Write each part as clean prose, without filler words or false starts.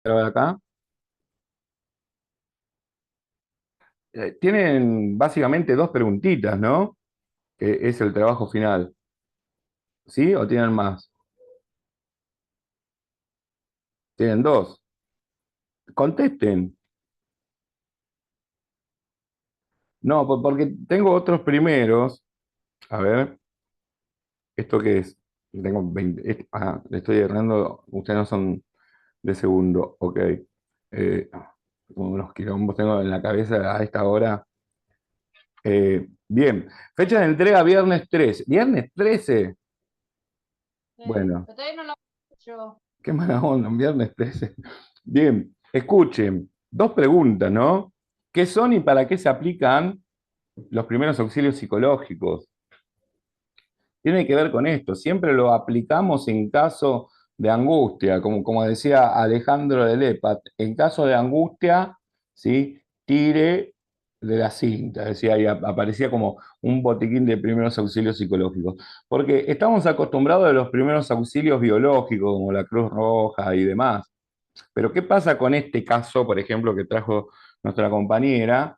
Pero acá tienen básicamente dos preguntitas, ¿no? Que es el trabajo final. ¿Sí? ¿O tienen más? Tienen dos. Contesten. No, porque tengo otros primeros. A ver, ¿esto qué es? Tengo 20. Le estoy errando. Ustedes no son de segundo. Ok. Unos quilombos tengo en la cabeza a esta hora. Bien. Fecha de entrega viernes 13. ¿Viernes 13? Sí, Bueno. pero todavía no lo he hecho. Qué mala onda, un viernes 13. Bien, escuchen, dos preguntas, ¿no? ¿Qué son y para qué se aplican los primeros auxilios psicológicos? Tiene que ver con esto, siempre lo aplicamos en caso de angustia, como decía Alejandro de Lepat, en caso de angustia, ¿sí? Tire de la cinta, decía, y aparecía como un botiquín de primeros auxilios psicológicos, porque estamos acostumbrados a los primeros auxilios biológicos, como la Cruz Roja y demás. Pero ¿qué pasa con este caso, por ejemplo, que trajo nuestra compañera?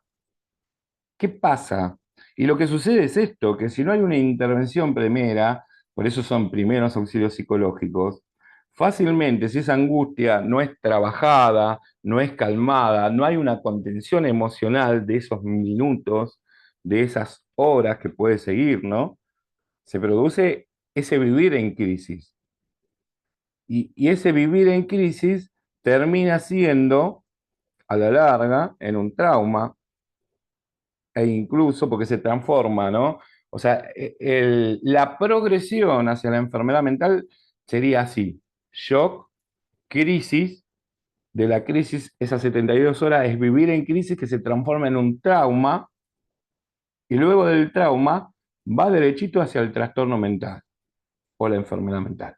¿Qué pasa? Y lo que sucede es esto, que si no hay una intervención primera, por eso son primeros auxilios psicológicos, fácilmente si esa angustia no es trabajada, no es calmada, no hay una contención emocional de esos minutos, de esas horas que puede seguir, ¿no? Se produce ese vivir en crisis. Y ese vivir en crisis termina siendo a la larga en un trauma e incluso porque se transforma, ¿no? O sea, la progresión hacia la enfermedad mental sería así: shock, crisis, de la crisis, esas 72 horas es vivir en crisis que se transforma en un trauma y luego del trauma va derechito hacia el trastorno mental o la enfermedad mental.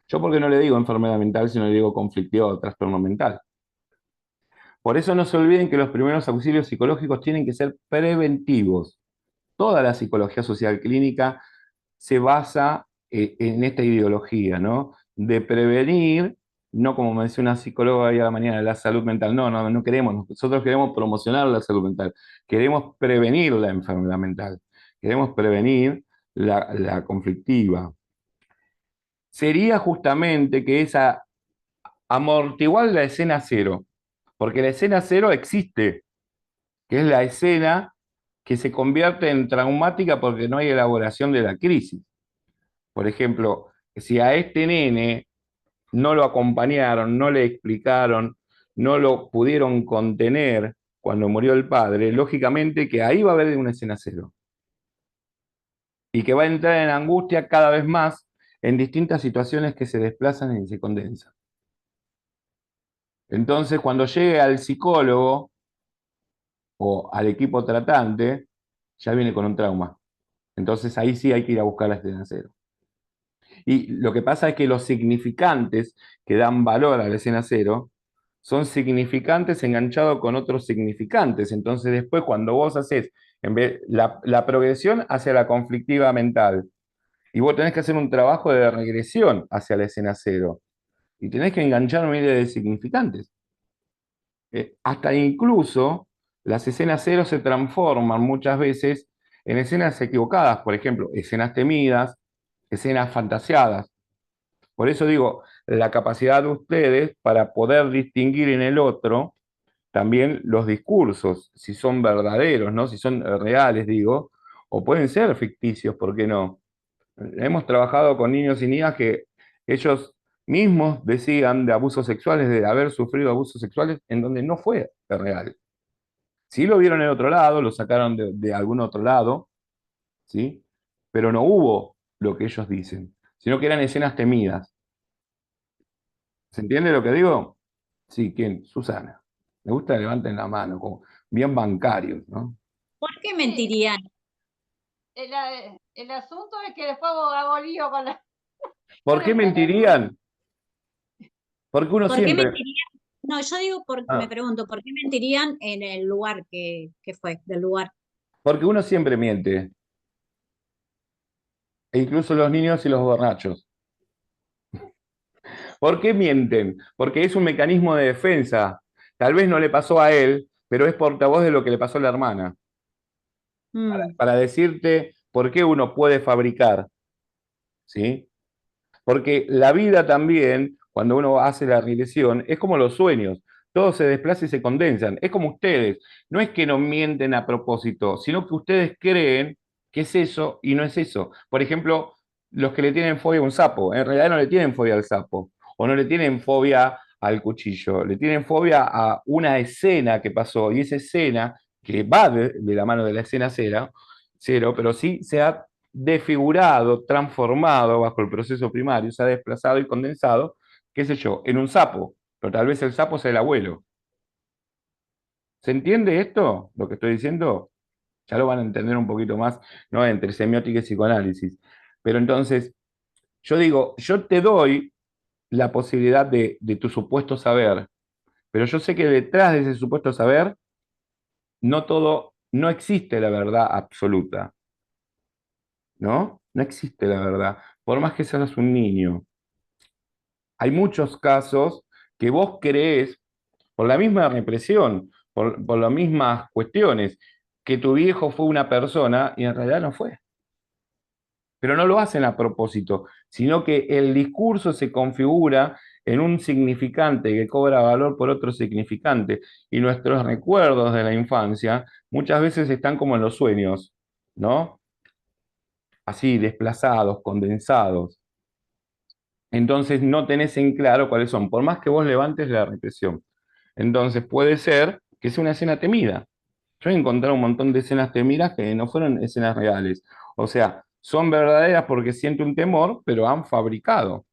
Yo porque no le digo enfermedad mental, sino le digo conflictivo o trastorno mental. Por eso no se olviden que los primeros auxilios psicológicos tienen que ser preventivos. Toda la psicología social clínica se basa en esta ideología, ¿no? De prevenir, no como me decía una psicóloga hoy a la mañana, la salud mental. No, no, no queremos. Nosotros queremos promocionar la salud mental. Queremos prevenir la enfermedad mental. Queremos prevenir la conflictiva. Sería justamente que esa amortiguar la escena cero, porque la escena cero existe, que es la escena que se convierte en traumática porque no hay elaboración de la crisis. Por ejemplo, si a este nene no lo acompañaron, no le explicaron, no lo pudieron contener cuando murió el padre, lógicamente que ahí va a haber una escena cero y que va a entrar en angustia cada vez más en distintas situaciones que se desplazan y se condensan. Entonces, cuando llegue al psicólogo o al equipo tratante, ya viene con un trauma. Entonces ahí sí hay que ir a buscar la escena cero. Y lo que pasa es que los significantes que dan valor a la escena cero son significantes enganchados con otros significantes. Entonces después cuando vos haces en vez, la progresión hacia la conflictiva mental y vos tenés que hacer un trabajo de regresión hacia la escena cero y tenés que enganchar una idea de significantes. Hasta incluso las escenas cero se transforman muchas veces en escenas equivocadas, por ejemplo, escenas temidas, escenas fantaseadas. Por eso digo, la capacidad de ustedes para poder distinguir en el otro también los discursos, si son verdaderos, ¿no? Si son reales, digo, o pueden ser ficticios, ¿por qué no? Hemos trabajado con niños y niñas que ellos mismos decían de abusos sexuales, de haber sufrido abusos sexuales en donde no fue real. Sí lo vieron en otro lado, lo sacaron de algún otro lado, ¿sí? Pero no hubo lo que ellos dicen, sino que eran escenas temidas. ¿Se entiende lo que digo? Sí, ¿quién? Susana. Me gusta que levanten la mano, como bien bancarios, ¿no? ¿Por qué Sí, mentirían? el asunto es que después hago lío con ¿Por qué con la respuesta. mentirían? Porque uno ¿Por qué siempre, mentirían? No, yo digo, me ah, pregunto, ¿por qué mentirían en el lugar que fue, del lugar? porque uno siempre miente, e incluso los niños y los borrachos. ¿Por qué mienten? Porque es un mecanismo de defensa. Tal vez no le pasó a él, pero es portavoz de lo que le pasó a la hermana. Mm, Para decirte por qué uno puede fabricar, ¿sí? Porque la vida también, cuando uno hace la regresión, es como los sueños. Todo se desplaza y se condensan. Es como ustedes. No es que no mienten a propósito, sino que ustedes creen que es eso y no es eso. Por ejemplo, los que le tienen fobia a un sapo, en realidad no le tienen fobia al sapo, o no le tienen fobia al cuchillo, le tienen fobia a una escena que pasó, y esa escena, que va de la mano de la escena cero, pero sí se ha desfigurado, transformado bajo el proceso primario, se ha desplazado y condensado, qué sé yo, en un sapo, pero tal vez el sapo sea el abuelo. ¿Se entiende esto, lo que estoy diciendo? Ya lo van a entender un poquito más, ¿no? Entre semiótica y psicoanálisis. Pero entonces, yo digo, yo te doy la posibilidad de tu supuesto saber, pero yo sé que detrás de ese supuesto saber, no todo, no existe la verdad absoluta, ¿no? No existe la verdad, por más que seas un niño. Hay muchos casos que vos creés, por la misma represión, por las mismas cuestiones, que tu viejo fue una persona y en realidad no fue. Pero no lo hacen a propósito, sino que el discurso se configura en un significante que cobra valor por otro significante. Y nuestros recuerdos de la infancia muchas veces están como en los sueños, ¿no? Así, desplazados, condensados. Entonces no tenés en claro cuáles son, por más que vos levantes la represión. Entonces puede ser que sea una escena temida. Yo he encontrado un montón de escenas temidas que no fueron escenas reales. O sea, son verdaderas porque siento un temor, pero han fabricado.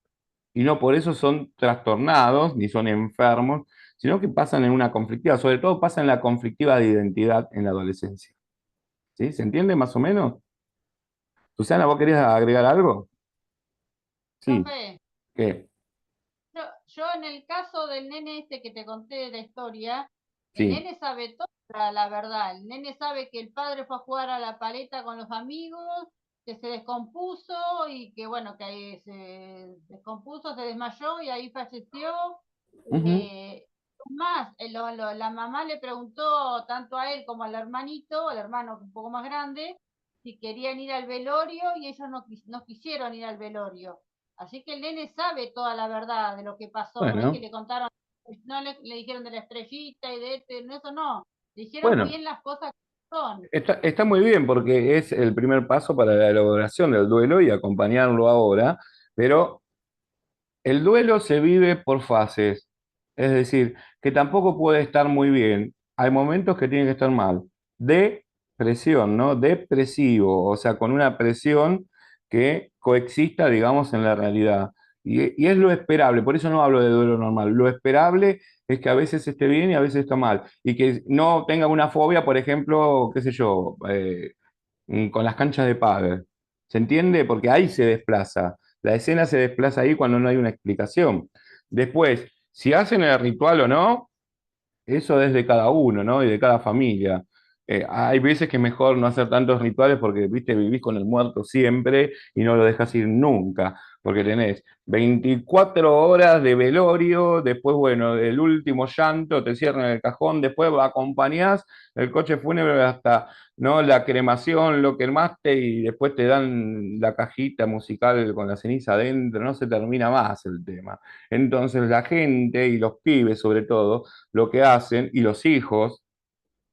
Y no por eso son trastornados, ni son enfermos, sino que pasan en una conflictiva. Sobre todo pasa en la conflictiva de identidad en la adolescencia. ¿Sí? ¿Se entiende más o menos? Susana, ¿vos querías agregar algo? Sí. Profe, ¿Qué? yo en el caso del nene este que te conté de la historia, el Sí. nene sabe toda la verdad. El nene sabe que el padre fue a jugar a la paleta con los amigos, que se descompuso y que bueno, que ahí se descompuso, se desmayó y ahí falleció. Ujú. Eh, Más, la mamá le preguntó tanto a él como al hermanito, al hermano un poco más grande, si querían ir al velorio y ellos no quisieron ir al velorio. Así que el nene sabe toda la verdad de lo que pasó, no es que Bueno, le contaron, no le dijeron de la estrellita y de este, no, eso no, le dijeron bueno. bien las cosas que son. Está muy bien porque es el primer paso para la elaboración del duelo y acompañarlo ahora, pero el duelo se vive por fases, es decir, que tampoco puede estar muy bien. Hay momentos que tiene que estar mal. Depresión, ¿no? Depresivo, o sea, con una presión que coexista, digamos, en la realidad. Y es lo esperable, por eso no hablo de duelo normal. Lo esperable es que a veces esté bien y a veces está mal. Y que no tenga una fobia, por ejemplo, qué sé yo, con las canchas de pádel. ¿Se entiende? Porque ahí se desplaza. La escena se desplaza ahí cuando no hay una explicación. Después, si hacen el ritual o no, eso es de cada uno, ¿no? Y de cada familia. Hay veces que es mejor no hacer tantos rituales porque, viste, vivís con el muerto siempre y no lo dejas ir nunca, porque tenés 24 horas de velorio, después, bueno, el último llanto, te cierran el cajón, después acompañás el coche fúnebre hasta, ¿no? La cremación, lo quemaste y después te dan la cajita musical con la ceniza adentro, no se termina más el tema. Entonces la gente y los pibes sobre todo lo que hacen, y los hijos,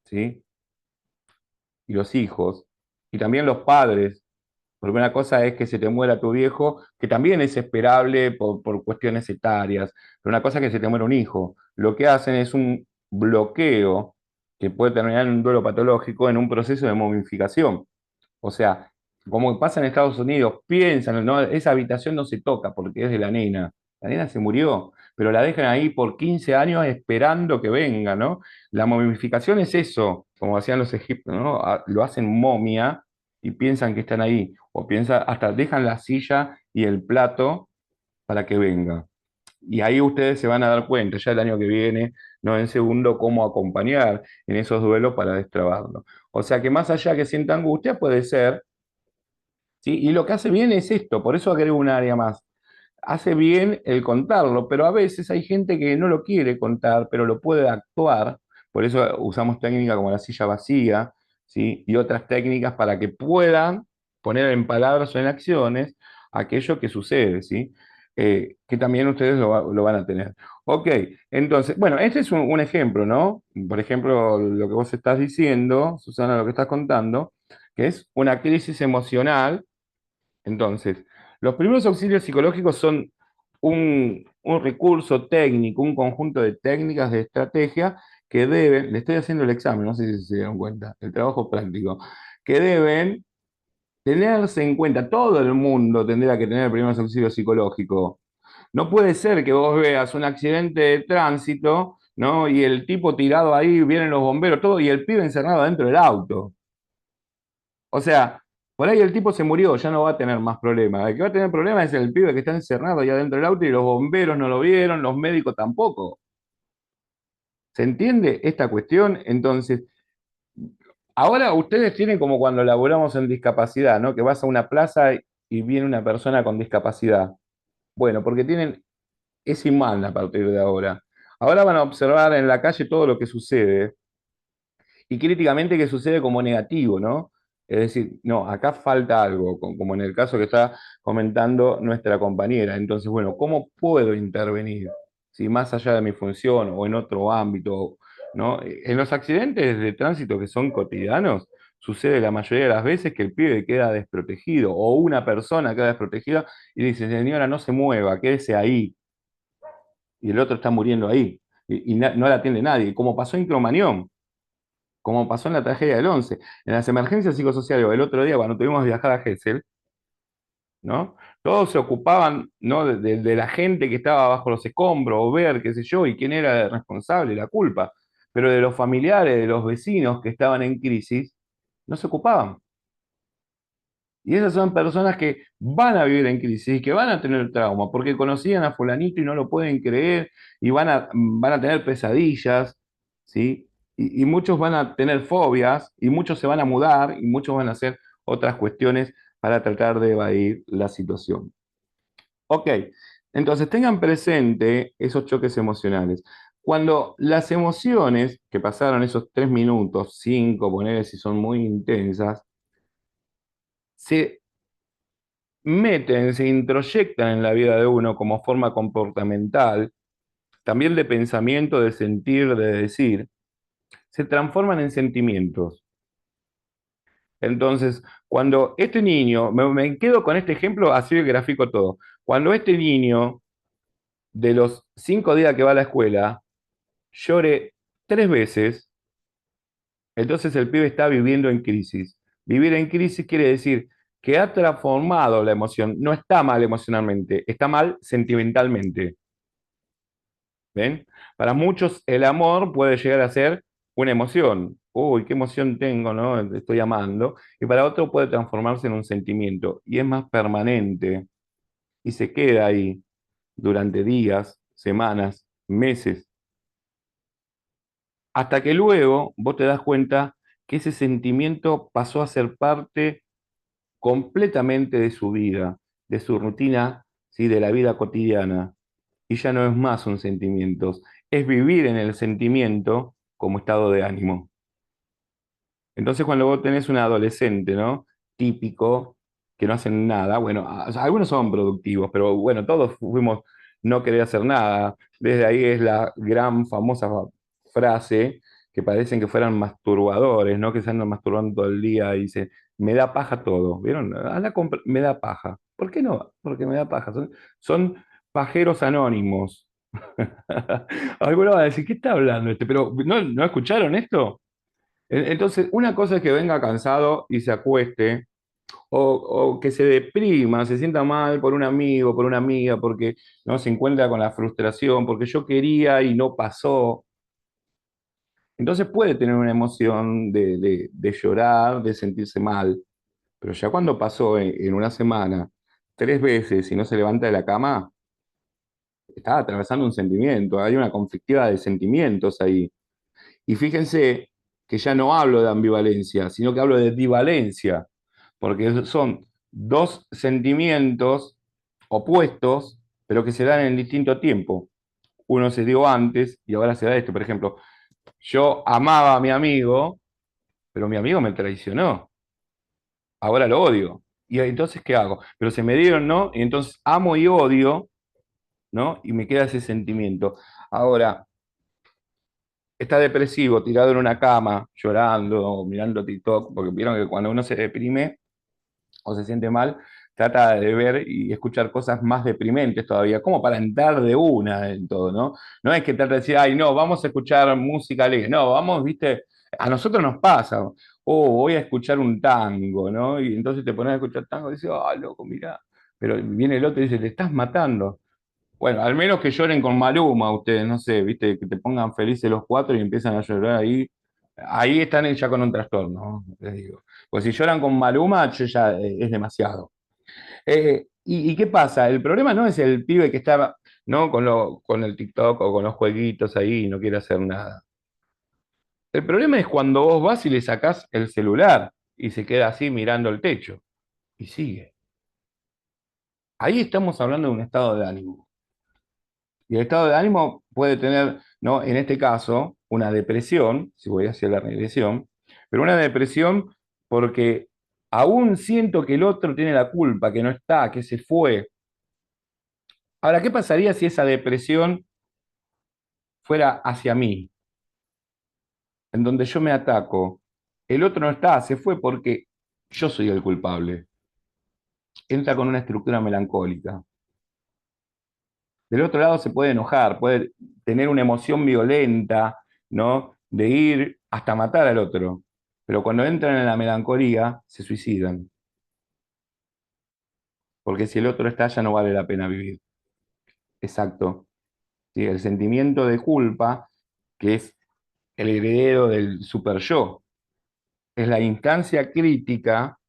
¿sí? Y los hijos, y también los padres, porque una cosa es que se te muera tu viejo, que también es esperable por cuestiones etarias, pero una cosa es que se te muera un hijo. Lo que hacen es un bloqueo que puede terminar en un duelo patológico, en un proceso de momificación. O sea, como pasa en Estados Unidos, piensan, ¿no? Esa habitación no se toca porque es de la nena. La nena se murió, pero la dejan ahí por 15 años esperando que venga, ¿no? La momificación es eso, como hacían los egipcios, ¿no? Lo hacen momia y piensan que están ahí. O piensan, hasta dejan la silla y el plato para que venga. Y ahí ustedes se van a dar cuenta ya el año que viene, no en segundo, cómo acompañar en esos duelos para destrabarlo. O sea que más allá que sienta angustia, puede ser, ¿sí? Y lo que hace bien es esto, por eso agrego un área más. hace bien el contarlo, pero a veces hay gente que no lo quiere contar, pero lo puede actuar. Por eso usamos técnicas como la silla vacía, ¿sí? Y otras técnicas para que puedan poner en palabras o en acciones aquello que sucede, ¿sí? Que también ustedes lo van a tener. Ok, entonces, bueno, este es un ejemplo, ¿no? Por ejemplo, lo que vos estás diciendo, Susana, lo que estás contando, que es una crisis emocional. Entonces, los primeros auxilios psicológicos son un recurso técnico, un conjunto de técnicas, de estrategia que deben, le estoy haciendo el examen, no sé si se dieron cuenta, el trabajo práctico, que deben tenerse en cuenta. Todo el mundo tendría que tener primeros auxilios psicológicos. No puede ser que vos veas un accidente de tránsito, ¿no? Y el tipo tirado ahí, vienen los bomberos, todo, y el pibe encerrado dentro del auto. O sea, por ahí el tipo se murió, ya no va a tener más problemas. El que va a tener problemas es el pibe que está encerrado allá dentro del auto y los bomberos no lo vieron, los médicos tampoco. ¿Se entiende esta cuestión? Entonces, ahora ustedes tienen como cuando laboramos en discapacidad, ¿no? Que vas a una plaza y viene una persona con discapacidad. Bueno, porque tienen ese imán a partir de ahora. Ahora van a observar en la calle todo lo que sucede y críticamente que sucede como negativo, ¿no? Es decir, no, acá falta algo, como en el caso que está comentando nuestra compañera. Entonces, bueno, ¿cómo puedo intervenir? Si más allá de mi función o en otro ámbito, ¿no? En los accidentes de tránsito que son cotidianos, sucede la mayoría de las veces que el pibe queda desprotegido o una persona queda desprotegida y dice, señora, no se mueva, quédese ahí. Y el otro está muriendo ahí. Y no la atiende nadie, como pasó en Cromañón, como pasó en la tragedia del 11, en las emergencias psicosociales, el otro día cuando tuvimos que viajar a Gesell, ¿no? Todos se ocupaban, ¿no? de la gente que estaba bajo los escombros, o ver, qué sé yo, y quién era el responsable, la culpa. Pero de los familiares, de los vecinos que estaban en crisis, no se ocupaban. Y esas son personas que van a vivir en crisis y que van a tener trauma, porque conocían a fulanito y no lo pueden creer, y van a tener pesadillas, ¿sí? Y muchos van a tener fobias, y muchos se van a mudar, y muchos van a hacer otras cuestiones para tratar de evadir la situación. Ok, entonces tengan presente esos choques emocionales. Cuando las emociones, que pasaron esos 3 minutos, 5, poner si son muy intensas, se meten, se introyectan en la vida de uno como forma comportamental, también de pensamiento, de sentir, de decir, se transforman en sentimientos. Entonces, cuando este niño, me quedo con este ejemplo, así grafico todo. Cuando este niño, de los 5 días que va a la escuela, llore 3 veces, entonces el pibe está viviendo en crisis. Vivir en crisis quiere decir que ha transformado la emoción. No está mal emocionalmente, está mal sentimentalmente. ¿Ven? Para muchos el amor puede llegar a ser una emoción. Uy, qué emoción tengo, ¿no? Estoy amando. Y para otro puede transformarse en un sentimiento. Y es más permanente. Y se queda ahí durante días, semanas, meses. Hasta que luego vos te das cuenta que ese sentimiento pasó a ser parte completamente de su vida, de su rutina, ¿sí? De la vida cotidiana. Y ya no es más un sentimiento, es vivir en el sentimiento como estado de ánimo. Entonces cuando vos tenés un adolescente, ¿no? Típico, que no hacen nada, bueno, o sea, algunos son productivos, pero bueno, todos fuimos no querer hacer nada. Desde ahí es la gran famosa frase que parecen que fueran masturbadores, ¿no? Que se andan masturbando todo el día y dice, me da paja todo, ¿vieron? Me da paja. ¿Por qué no? Porque me da paja. Son pajeros anónimos. Algunos van a decir, ¿qué está hablando este? Pero ¿no escucharon esto? Entonces, una cosa es que venga cansado y se acueste, o que se deprima, se sienta mal por un amigo, por una amiga, porque no se encuentra con la frustración, porque yo quería y no pasó. Entonces puede tener una emoción de llorar, de sentirse mal, pero ya cuando pasó en una semana 3 veces y no se levanta de la cama, está atravesando un sentimiento, hay una conflictiva de sentimientos ahí. Y fíjense que ya no hablo de ambivalencia, sino que hablo de divalencia, porque son dos sentimientos opuestos pero que se dan en distinto tiempo. Uno se dio antes y ahora se da esto. Por ejemplo, yo amaba a mi amigo, pero mi amigo me traicionó. Ahora lo odio. Y entonces, ¿qué hago? Pero se me dieron, ¿no? Y entonces amo y odio, ¿no? Y me queda ese sentimiento. Ahora, está depresivo, tirado en una cama, llorando, mirando TikTok, porque vieron que cuando uno se deprime o se siente mal, trata de ver y escuchar cosas más deprimentes todavía, como para entrar de una en todo, ¿no? No es que trata de decir, ay, no, vamos a escuchar música alegre, no, vamos, viste, a nosotros nos pasa, voy a escuchar un tango, ¿no? Y entonces te pones a escuchar tango y dices, ah, loco, mirá, pero viene el otro y dice, te estás matando. Bueno, al menos que lloren con Maluma ustedes, no sé, viste, que te pongan felices los cuatro y empiezan a llorar ahí. Ahí están ya con un trastorno, ¿no? Les digo. Pues si lloran con Maluma, yo ya es demasiado. ¿Y qué pasa? El problema no es el pibe que está, ¿no? Con el TikTok o con los jueguitos ahí y no quiere hacer nada. El problema es cuando vos vas y le sacás el celular y se queda así mirando el techo y sigue. Ahí estamos hablando de un estado de ánimo. Y el estado de ánimo puede tener, ¿no? En este caso, una depresión, si voy hacia la regresión, pero una depresión porque aún siento que el otro tiene la culpa, que no está, que se fue. Ahora, ¿qué pasaría si esa depresión fuera hacia mí, en donde yo me ataco? El otro no está, se fue porque yo soy el culpable. Entra con una estructura melancólica. Del otro lado se puede enojar, puede tener una emoción violenta, ¿no? De ir hasta matar al otro. Pero cuando entran en la melancolía, se suicidan. Porque si el otro está, ya no vale la pena vivir. Exacto. ¿Sí? El sentimiento de culpa, que es el heredero del super yo, es la instancia crítica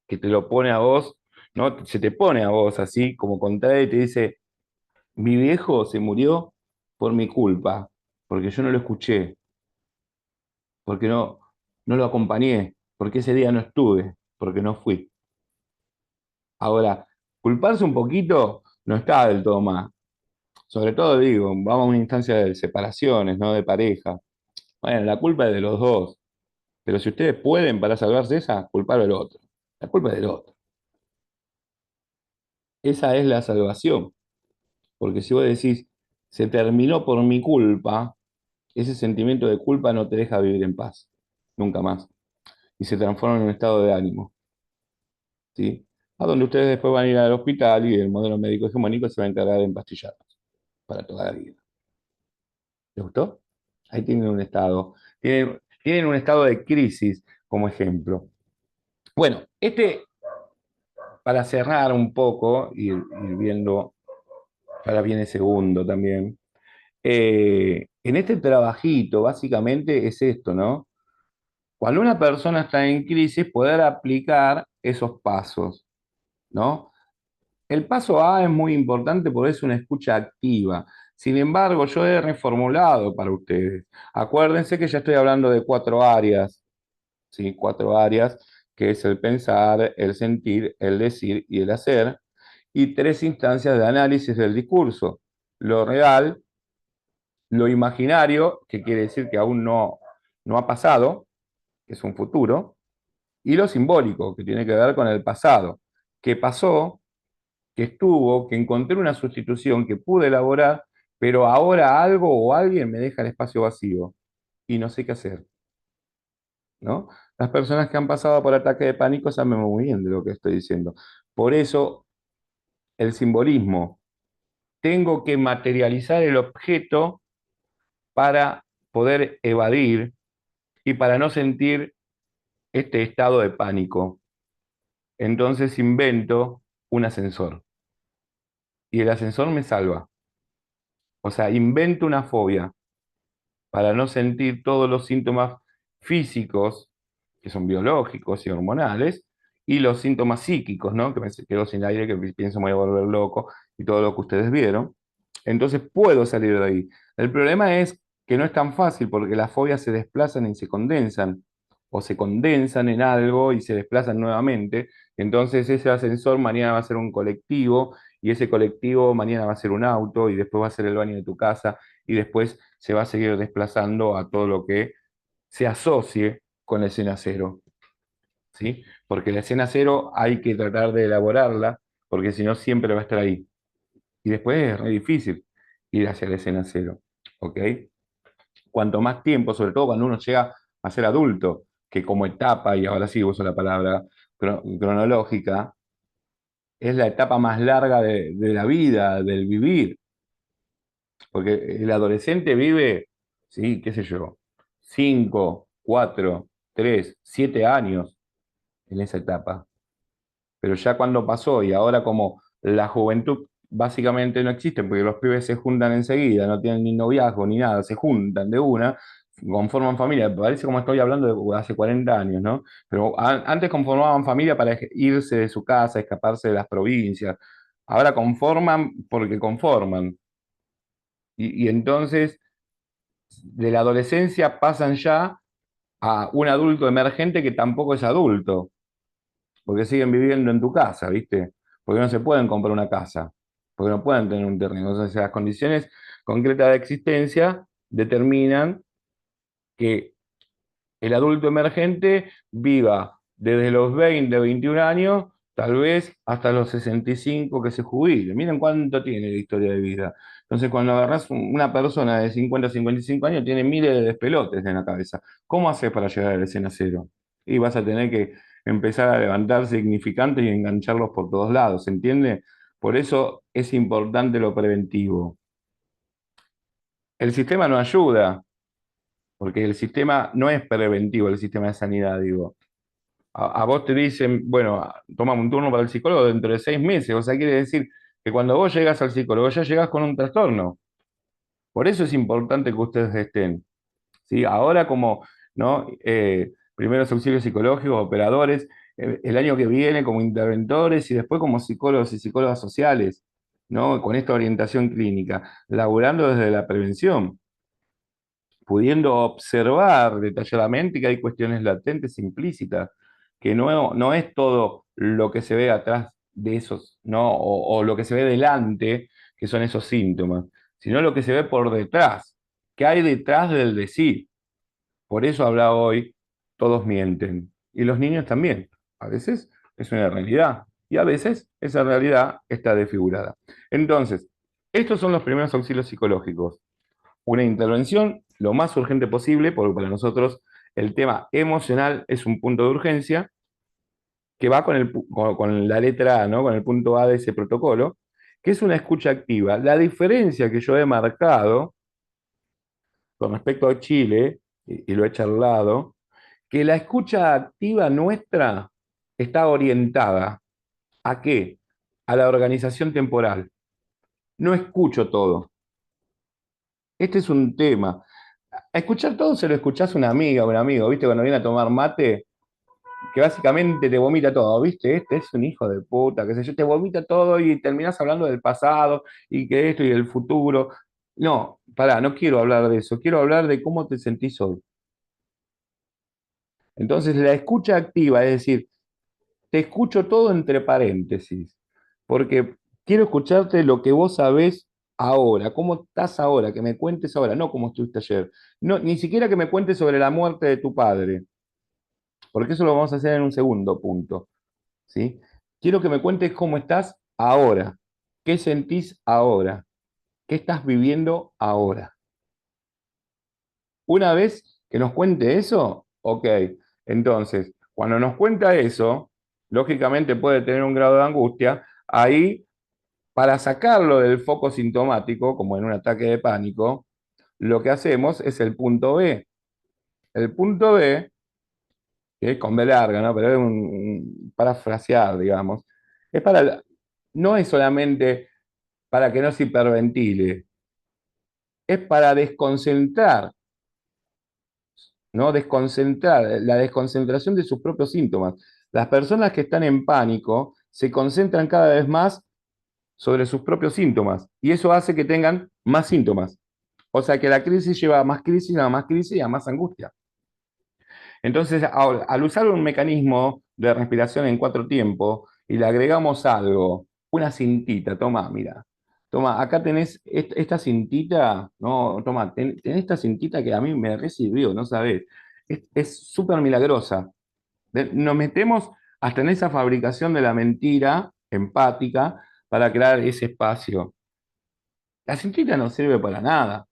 que te lo pone a vos, ¿no? Se te pone a vos así, como contrario, y te dice, mi viejo se murió por mi culpa, porque yo no lo escuché, porque no lo acompañé, porque ese día no estuve, porque no fui. Ahora, culparse un poquito no está del todo mal. Sobre todo digo, vamos a una instancia de separaciones, no de pareja. Bueno, la culpa es de los dos, pero si ustedes pueden para salvarse esa, culpar al otro. La culpa es del otro. Esa es la salvación, porque si vos decís, se terminó por mi culpa, ese sentimiento de culpa no te deja vivir en paz, nunca más, y se transforma en un estado de ánimo. ¿Sí? A donde ustedes después van a ir al hospital y el modelo médico hegemónico se va a encargar de empastillarlos para toda la vida. ¿Les gustó? Ahí tienen un estado. Tienen un estado de crisis como ejemplo. Bueno, para cerrar un poco, ir viendo, ahora viene segundo también. En este trabajito, básicamente es esto, ¿no? Cuando una persona está en crisis, poder aplicar esos pasos, ¿no? El paso A es muy importante porque es una escucha activa. Sin embargo, yo he reformulado para ustedes. Acuérdense que ya estoy hablando de cuatro áreas, ¿sí? Cuatro áreas, que es el pensar, el sentir, el decir y el hacer, y tres instancias de análisis del discurso. Lo real, lo imaginario, que quiere decir que aún no ha pasado, que es un futuro, y lo simbólico, que tiene que ver con el pasado, que pasó, que estuvo, que encontré una sustitución que pude elaborar, pero ahora algo o alguien me deja el espacio vacío y no sé qué hacer, ¿no? Las personas que han pasado por ataque de pánico saben muy bien de lo que estoy diciendo. Por eso, el simbolismo. Tengo que materializar el objeto para poder evadir y para no sentir este estado de pánico. Entonces invento un ascensor y el ascensor me salva. O sea, invento una fobia para no sentir todos los síntomas físicos, que son biológicos y hormonales, y los síntomas psíquicos, ¿no? Que me quedo sin aire, que pienso me voy a volver loco, y todo lo que ustedes vieron. Entonces puedo salir de ahí. El problema es que no es tan fácil porque las fobias se desplazan y se condensan, o se condensan en algo y se desplazan nuevamente. Entonces ese ascensor mañana va a ser un colectivo y ese colectivo mañana va a ser un auto, y después va a ser el baño de tu casa, y después se va a seguir desplazando a todo lo que se asocie con la escena cero, ¿sí? Porque la escena cero hay que tratar de elaborarla, porque si no siempre va a estar ahí. Y después es re difícil ir hacia la escena cero, ¿ok? Cuanto más tiempo, sobre todo cuando uno llega a ser adulto, que como etapa, y ahora sí uso la palabra cronológica, es la etapa más larga de la vida, del vivir, porque el adolescente vive, sí, qué sé yo, 5, 4, 3, 7 años en esa etapa. Pero ya cuando pasó y ahora como la juventud básicamente no existe, porque los pibes se juntan enseguida, no tienen ni noviazgo ni nada, se juntan de una, conforman familia, parece como estoy hablando de hace 40 años, ¿no? Pero antes conformaban familia para irse de su casa, escaparse de las provincias, ahora conforman porque conforman. Y entonces de la adolescencia pasan ya a un adulto emergente que tampoco es adulto, porque siguen viviendo en tu casa, ¿viste? Porque no se pueden comprar una casa, porque no pueden tener un terreno. Entonces, las condiciones concretas de existencia determinan que el adulto emergente viva desde los 20, 21 años, tal vez hasta los 65 que se jubile. Miren cuánto tiene la historia de vida. Entonces, cuando agarras una persona de 50, 55 años, tiene miles de despelotes en la cabeza. ¿Cómo haces para llegar a la escena cero? Y vas a tener que empezar a levantar significantes y engancharlos por todos lados, ¿entiende? Por eso es importante lo preventivo. El sistema no ayuda, porque el sistema no es preventivo, el sistema de sanidad, digo. A vos te dicen, bueno, toma un turno para el psicólogo dentro de 6 meses. O sea, quiere decir que cuando vos llegas al psicólogo ya llegás con un trastorno. Por eso es importante que ustedes estén. ¿Sí? Ahora como, ¿no? Primeros auxilios psicológicos, operadores, el año que viene como interventores y después como psicólogos y psicólogas sociales, ¿no? Con esta orientación clínica, laburando desde la prevención, pudiendo observar detalladamente que hay cuestiones latentes e implícitas, que no es todo lo que se ve atrás de esos, ¿no? O lo que se ve delante, que son esos síntomas, sino lo que se ve por detrás, que hay detrás del decir. Por eso habla hoy, todos mienten. Y los niños también. A veces es una realidad y a veces esa realidad está desfigurada. Entonces, estos son los primeros auxilios psicológicos, una intervención lo más urgente posible, porque para nosotros el tema emocional es un punto de urgencia que va con la letra A, ¿no? Con el punto A de ese protocolo, que es una escucha activa. La diferencia que yo he marcado con respecto a Chile, y lo he charlado, que la escucha activa nuestra está orientada ¿a qué? A la organización temporal. No escucho todo. Este es un tema. A escuchar todo se lo escuchás a una amiga o un amigo, ¿viste? Cuando viene a tomar mate, que básicamente te vomita todo, ¿viste? Este es un hijo de puta, qué sé yo, te vomita todo y terminás hablando del pasado y que esto y el futuro. No, pará, no quiero hablar de eso, quiero hablar de cómo te sentís hoy. Entonces, la escucha activa, es decir, te escucho todo entre paréntesis, porque quiero escucharte lo que vos sabés ahora, cómo estás ahora, que me cuentes ahora, no cómo estuviste ayer. No, ni siquiera que me cuentes sobre la muerte de tu padre, porque eso lo vamos a hacer en un segundo punto, ¿sí? Quiero que me cuentes cómo estás ahora, qué sentís ahora, qué estás viviendo ahora. Una vez que nos cuente eso, ok, entonces, cuando nos cuenta eso, lógicamente puede tener un grado de angustia, ahí, para sacarlo del foco sintomático, como en un ataque de pánico, lo que hacemos es el punto B. El punto B, que es con B larga, ¿no? Pero es parafrasear, digamos, es no es solamente para que no se hiperventile, es para desconcentrar, ¿no? Desconcentrar, la desconcentración de sus propios síntomas. Las personas que están en pánico se concentran cada vez más sobre sus propios síntomas y eso hace que tengan más síntomas. O sea que la crisis lleva a más crisis, a más crisis y a más angustia. Entonces, al usar un mecanismo de respiración en 4 tiempos y le agregamos algo una cintita, toma, mira. Toma, acá tenés esta cintita, no, toma, tenés esta cintita que a mí me recibió, no sabés. Es súper milagrosa. Nos metemos hasta en esa fabricación de la mentira empática para crear ese espacio. La cintita no sirve para nada,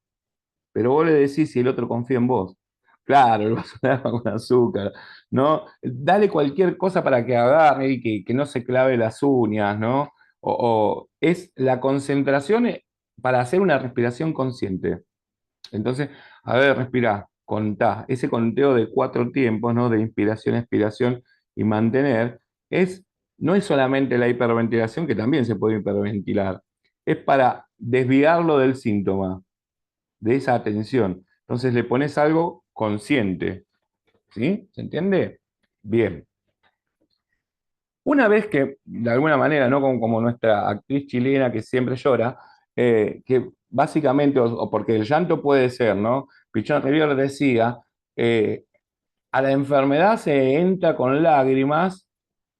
pero vos le decís si el otro confía en vos. Claro, el vaso de agua con azúcar, ¿no? Dale cualquier cosa para que agarre y que no se clave las uñas, ¿no? O es la concentración para hacer una respiración consciente. Entonces, a ver, respirá, contá. Ese conteo de 4 tiempos, ¿no? De inspiración, expiración y mantener, es, no es solamente la hiperventilación, que también se puede hiperventilar, es para desviarlo del síntoma, de esa atención. Entonces le pones algo consciente, ¿sí? ¿Se entiende? Bien. Una vez que, de alguna manera, ¿no? Como nuestra actriz chilena que siempre llora, que básicamente, o porque el llanto puede ser, ¿no? Pichón Rivière decía, eh, a la enfermedad se entra con lágrimas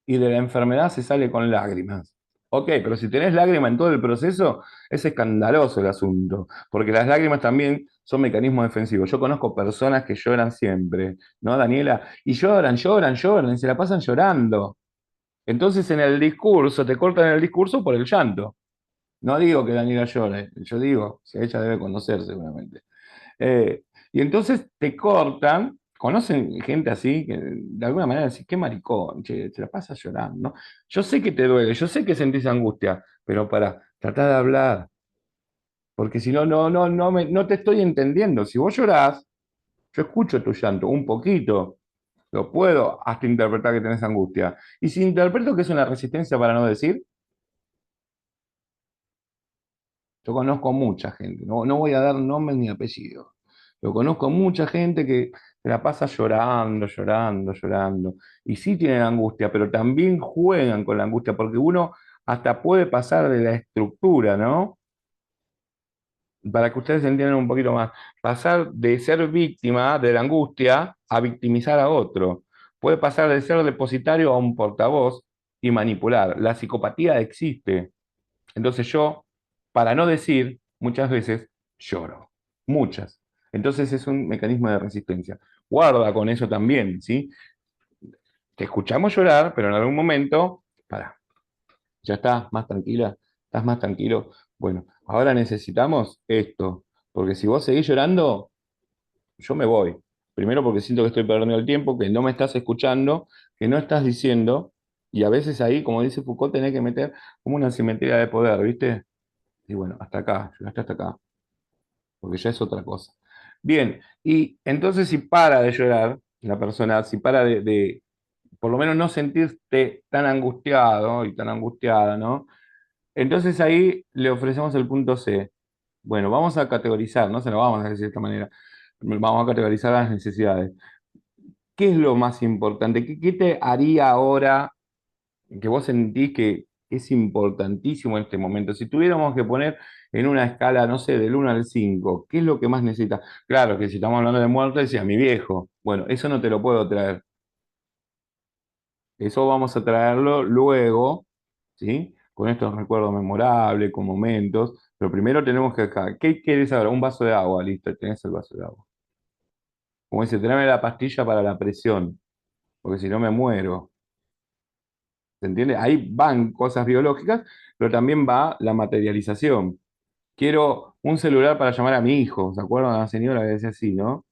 y de la enfermedad se sale con lágrimas. Ok, pero si tenés lágrimas en todo el proceso, es escandaloso el asunto, porque las lágrimas también son mecanismos defensivos. Yo conozco personas que lloran siempre, ¿no, Daniela? Y lloran, lloran, lloran, y se la pasan llorando. Entonces en el discurso, te cortan el discurso por el llanto. No digo que Daniela llore, yo digo, si ella debe conocer seguramente. Y entonces te cortan, conocen gente así, que de alguna manera decís, qué maricón, che, te la pasas llorando, ¿no? Yo sé que te duele, yo sé que sentís angustia, pero para tratar de hablar, porque si no, no te estoy entendiendo. Si vos llorás, yo escucho tu llanto, un poquito, lo puedo hasta interpretar que tenés angustia. Y si interpreto que es una resistencia para no decir, yo conozco mucha gente, no voy a dar nombres ni apellidos, pero conozco mucha gente que se la pasa llorando, llorando, llorando. Y sí tienen angustia, pero también juegan con la angustia, porque uno hasta puede pasar de la estructura, ¿no? Para que ustedes entiendan un poquito más, pasar de ser víctima de la angustia a victimizar a otro. Puede pasar de ser depositario a un portavoz y manipular. La psicopatía existe. Entonces yo, para no decir, muchas veces lloro, muchas. Entonces es un mecanismo de resistencia. Guarda con eso también, ¿sí? Te escuchamos llorar, pero en algún momento, para, ya estás más tranquila, estás más tranquilo. Bueno, ahora necesitamos esto, porque si vos seguís llorando, yo me voy. Primero porque siento que estoy perdiendo el tiempo, que no me estás escuchando, que no estás diciendo, y a veces ahí, como dice Foucault, tenés que meter como una simetría de poder, ¿viste? Y bueno, hasta acá, llegaste hasta acá, porque ya es otra cosa. Bien, y entonces si para de llorar la persona, si para por lo menos no sentirte tan angustiado y tan angustiada, ¿no? Entonces ahí le ofrecemos el punto C. Bueno, vamos a categorizar, no se lo vamos a decir de esta manera, vamos a categorizar las necesidades. ¿Qué es lo más importante? ¿Qué te haría ahora que vos sentís que es importantísimo en este momento? Si tuviéramos que poner en una escala, no sé, del 1 al 5, ¿qué es lo que más necesitas? Claro que si estamos hablando de muerte, decía mi viejo. Bueno, eso no te lo puedo traer. Eso vamos a traerlo luego, ¿sí? Con estos recuerdos memorables, con momentos. Pero primero tenemos que acá. ¿Qué quieres ahora? Un vaso de agua, listo, tenés el vaso de agua. Como dice, tráeme la pastilla para la presión, porque si no me muero. ¿Se entiende? Ahí van cosas biológicas, pero también va la materialización. Quiero un celular para llamar a mi hijo, ¿se acuerdan? La señora que decía así, ¿no?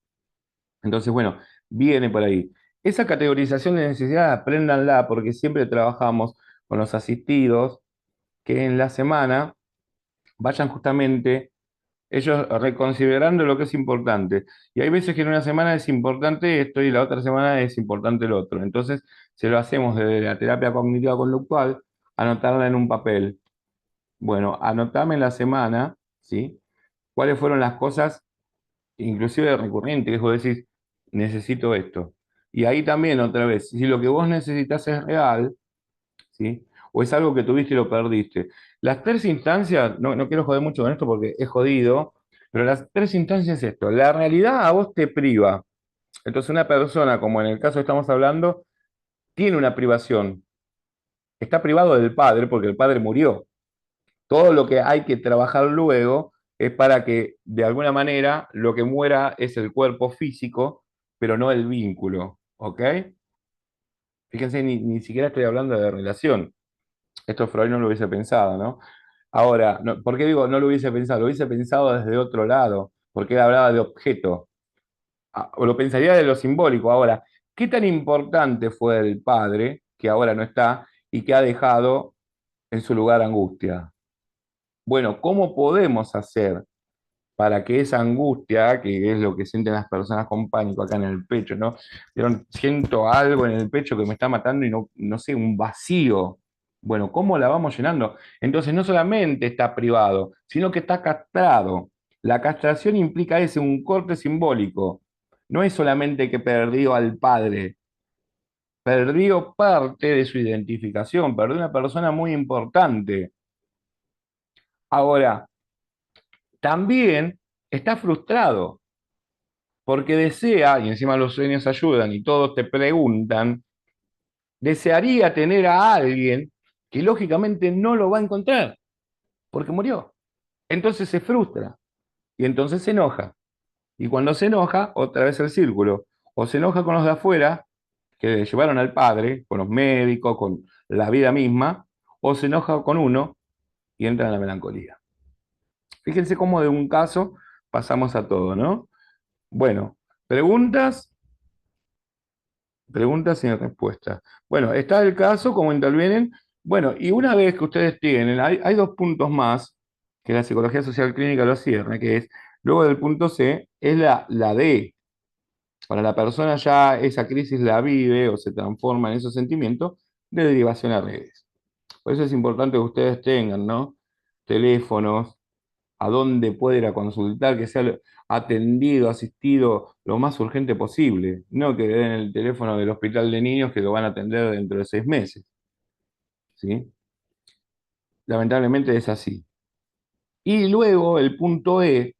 Entonces, bueno, viene por ahí. Esa categorización de necesidad, apréndanla, porque siempre trabajamos con los asistidos que en la semana vayan justamente ellos reconsiderando lo que es importante. Y hay veces que en una semana es importante esto y la otra semana es importante el otro. Entonces, se lo hacemos desde la terapia cognitiva conductual, anotarla en un papel. Bueno, anotame en la semana, ¿sí? ¿Cuáles fueron las cosas, inclusive recurrentes, que vos decís, necesito esto? Y ahí también, otra vez, si lo que vos necesitas es real, ¿sí? O es algo que tuviste y lo perdiste. Las 3 instancias, no quiero joder mucho con esto porque es jodido, pero las 3 instancias es esto. La realidad a vos te priva. Entonces una persona, como en el caso que estamos hablando, tiene una privación. está privado del padre porque el padre murió. Todo lo que hay que trabajar luego es para que de alguna manera lo que muera es el cuerpo físico, pero no el vínculo, ¿ok? Fíjense, ni siquiera estoy hablando de relación. Esto Freud no lo hubiese pensado, ¿no? Ahora, ¿por qué digo no lo hubiese pensado? Lo hubiese pensado desde otro lado, porque él hablaba de objeto. O lo pensaría de lo simbólico. Ahora, ¿qué tan importante fue el padre, que ahora no está, y que ha dejado en su lugar angustia? Bueno, ¿cómo podemos hacer para que esa angustia, que es lo que sienten las personas con pánico acá en el pecho, ¿no? Vieron, siento algo en el pecho que me está matando y no sé, un vacío. Bueno, ¿cómo la vamos llenando? Entonces no solamente está privado, sino que está castrado. La castración implica ese, un corte simbólico. No es solamente que perdió al padre, perdió parte de su identificación, perdió una persona muy importante. Ahora, también está frustrado porque desea, y encima los sueños ayudan y todos te preguntan, desearía tener a alguien que lógicamente no lo va a encontrar, porque murió. Entonces se frustra y entonces se enoja. Y cuando se enoja, otra vez el círculo, o se enoja con los de afuera, que llevaron al padre, con los médicos, con la vida misma, o se enoja con uno y entra en la melancolía. Fíjense cómo de un caso pasamos a todo, ¿no? Bueno, preguntas. Preguntas sin respuestas. Bueno, está el caso, cómo intervienen. Bueno, y una vez que ustedes tienen, hay dos puntos más que la psicología social clínica lo cierra, que es, luego del punto C, es la D. Para la persona ya esa crisis la vive o se transforma en esos sentimientos de derivación a redes. Por eso es importante que ustedes tengan, ¿no? Teléfonos, a dónde puede ir a consultar, que sea atendido, asistido lo más urgente posible, no que den el teléfono del hospital de niños que lo van a atender dentro de 6 meses, ¿sí? Lamentablemente es así. Y luego el punto E,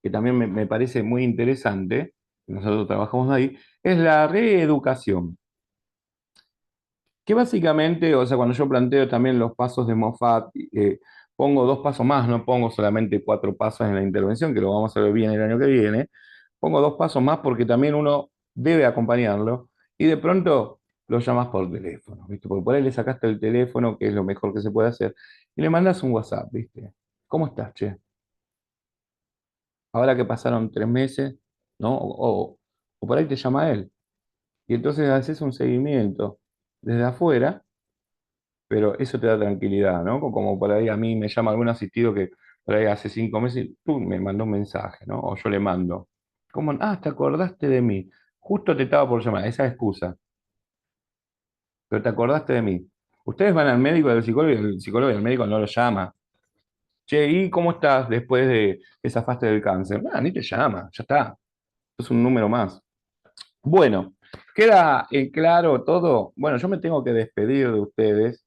que también me parece muy interesante, que nosotros trabajamos ahí, es la reeducación. Que básicamente, o sea, cuando yo planteo también los pasos de Moffat, pongo 2 pasos más, no pongo solamente 4 pasos en la intervención, que lo vamos a ver bien el año que viene, pongo 2 pasos más porque también uno debe acompañarlo y de pronto lo llamas por teléfono, ¿viste? Porque por ahí le sacaste el teléfono, que es lo mejor que se puede hacer, y le mandas un WhatsApp, ¿viste? ¿Cómo estás, che? Ahora que pasaron 3 meses, ¿no? O por ahí te llama él. Y entonces haces un seguimiento desde afuera, pero eso te da tranquilidad, ¿no? Como por ahí a mí me llama algún asistido que por ahí hace 5 meses, tú me mandó un mensaje, ¿no? O yo le mando. ¿Cómo? Ah, te acordaste de mí. Justo te estaba por llamar, esa excusa, pero te acordaste de mí. Ustedes van al médico, al psicólogo, y el psicólogo y el médico no lo llama. Che, ¿y cómo estás después de que zafaste del cáncer? Ah, ni te llama, ya está. Es un número más. Bueno, ¿queda claro todo? Bueno, yo me tengo que despedir de ustedes,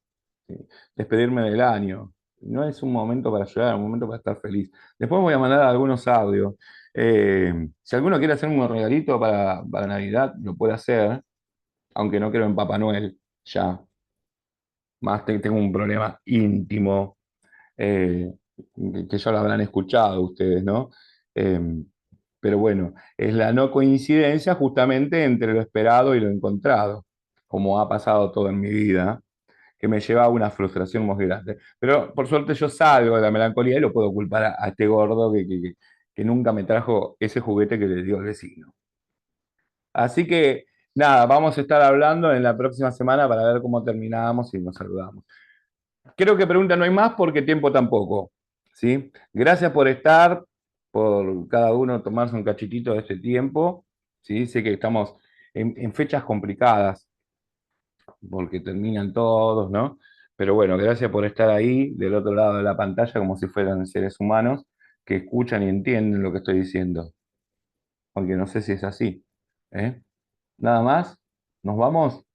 ¿sí? Despedirme del año. No es un momento para llorar, es un momento para estar feliz. Después voy a mandar algunos audios. Si alguno quiere hacerme un regalito para Navidad, lo puede hacer, aunque no creo en Papá Noel, ya. Más tengo un problema íntimo, eh, que ya lo habrán escuchado ustedes, ¿no? Eh, pero bueno, es la no coincidencia justamente entre lo esperado y lo encontrado, como ha pasado todo en mi vida, que me lleva a una frustración muy grande. Pero por suerte yo salgo de la melancolía y lo puedo culpar a este gordo que nunca me trajo ese juguete que le dio el vecino. Así que nada, vamos a estar hablando en la próxima semana para ver cómo terminamos y nos saludamos. Creo que pregunta no hay más porque tiempo tampoco, ¿sí? Gracias por estar, por cada uno tomarse un cachitito de este tiempo, ¿sí? Sé que estamos en fechas complicadas porque terminan todos, ¿no? Pero bueno, gracias por estar ahí del otro lado de la pantalla como si fueran seres humanos que escuchan y entienden lo que estoy diciendo, aunque no sé si es así, ¿eh? Nada más, nos vamos.